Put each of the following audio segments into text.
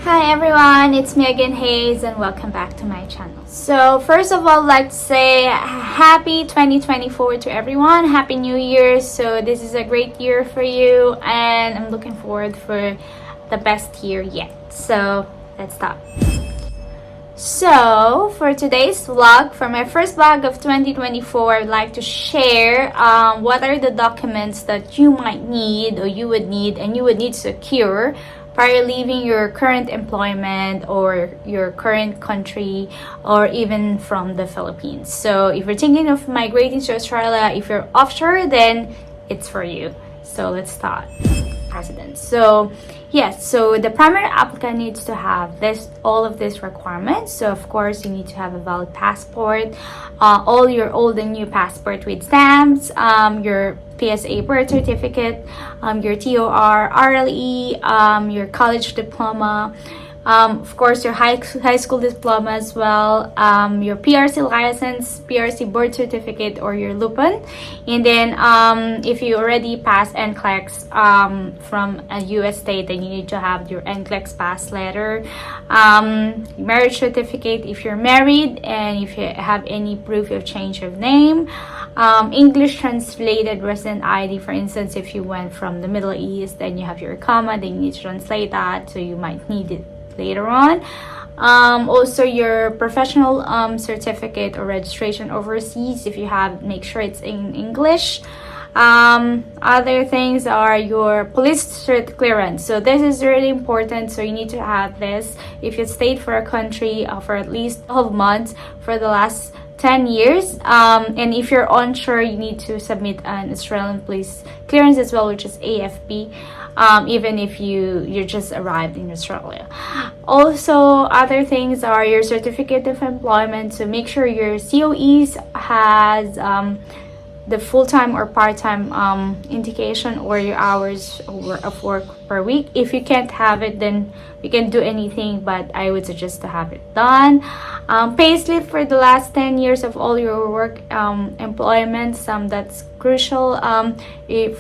Hi everyone, it's me again, Hayes, and welcome back to my channel. So first of all, I'd like to say happy 2024 to everyone. Happy New Year. So this is a great year for you, and I'm looking forward for the best year yet. So let's start. So for today's vlog, for my first vlog of 2024, I'd like to share what are the documents that you might need or you would need to secure prior leaving your current employment or your current country, or even from the Philippines. So if you're thinking of migrating to Australia, if you're offshore, then it's for you. So let's start. Residence. So yes, so the primary applicant needs to have all of these requirements. So of course you need to have a valid passport, all your old and new passport with stamps, your PSA birth certificate, your TOR, RLE, your college diploma, of course your high school diploma as well, your PRC license, PRC board certificate, or your LUPAN. And then if you already passed NCLEX from a US state, then you need to have your NCLEX pass letter, marriage certificate if you're married, and if you have any proof of change of name, English translated resident ID. For instance, if you went from the Middle East, then you have your comma, then you need to translate that, so you might need it later on. Also your professional certificate or registration overseas, if you have, make sure it's in English. Other things are your police cert clearance. So this is really important, so you need to have this if you stayed for a country for at least 12 months for the last 10 years, and if you're onshore, you need to submit an Australian police clearance as well, which is AFP, even if you just arrived in Australia. Also, other things are your certificate of employment, so make sure your COEs has the full-time or part-time indication, or your hours of work per week. If you can't have it, then you can do anything, but I would suggest to have it done. Payslip for the last 10 years of all your work employment, that's crucial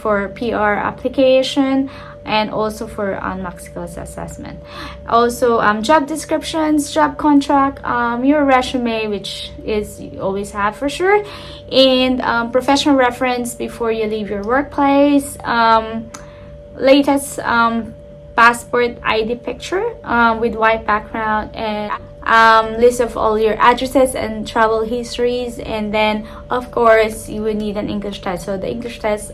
for PR application, and also for max skills assessment. Also job descriptions, job contract, your resume, which is you always have for sure, and professional reference before you leave your workplace, latest passport ID picture with white background, and list of all your addresses and travel histories. And then of course you would need an English test. So the English test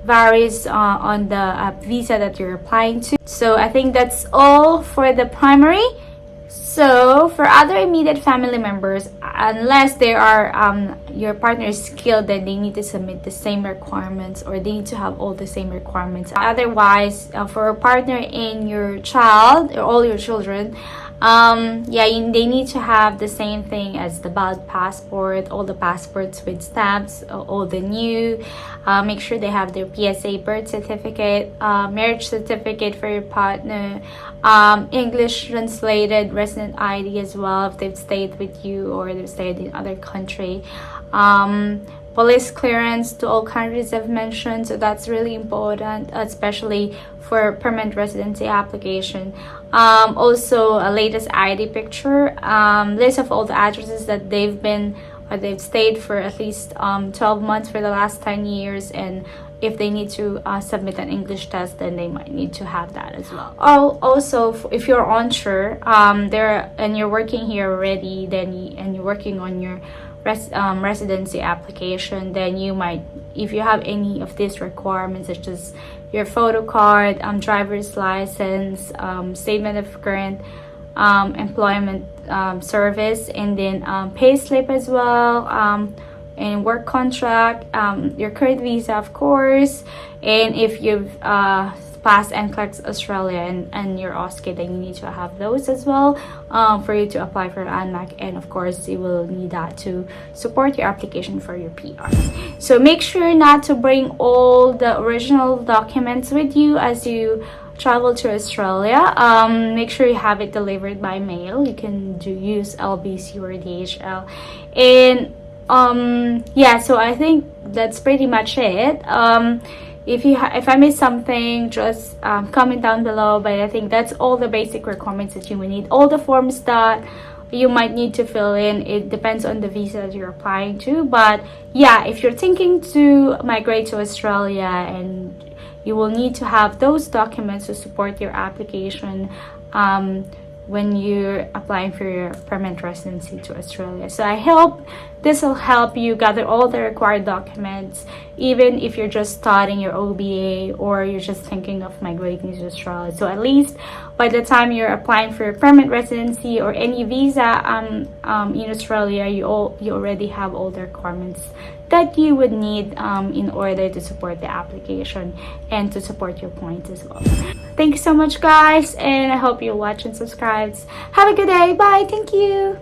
varies on the visa that you're applying to. So I think that's all for the primary. So for other immediate family members, unless they are your partner is skilled, then they need to submit the same requirements, or they need to have all the same requirements. Otherwise, for a partner and your child or all your children, they need to have the same thing as the valid passport, all the passports with stamps, all the new. Make sure they have their PSA birth certificate, marriage certificate for your partner, English translated resident ID as well if they've stayed with you or they've stayed in other country. Police clearance to all countries I've mentioned, so that's really important, especially for permanent residency application. Also a latest ID picture, list of all the addresses that they've stayed for at least 12 months for the last 10 years, and if they need to submit an English test, then they might need to have that as well. Also, if you're onshore and you're working here already, and you're working on your residency application, then you might, if you have any of these requirements, such as your photo card, driver's license, statement of current employment service, and then pay slip as well, and work contract, your current visa of course, and if you've passed NCLEX Australia and your OSCE, then you need to have those as well for you to apply for ANMAC, and of course you will need that to support your application for your PR. So make sure not to bring all the original documents with you as you travel to Australia. Make sure you have it delivered by mail. You can use LBC or DHL. And Yeah, so I think that's pretty much it. If I missed something, just comment down below. But I think that's all the basic requirements that you will need. All the forms that you might need to fill in, it depends on the visa that you're applying to. But yeah, if you're thinking to migrate to Australia, and you will need to have those documents to support your application when you're applying for your permanent residency to Australia. So I hope this will help you gather all the required documents, even if you're just starting your OBA or you're just thinking of migrating to Australia. So at least by the time you're applying for your permanent residency or any visa in Australia, you already have all the requirements that you would need in order to support the application and to support your points as well. Thank you so much, guys, and I hope you watch and subscribe. Have a good day. Bye. Thank you.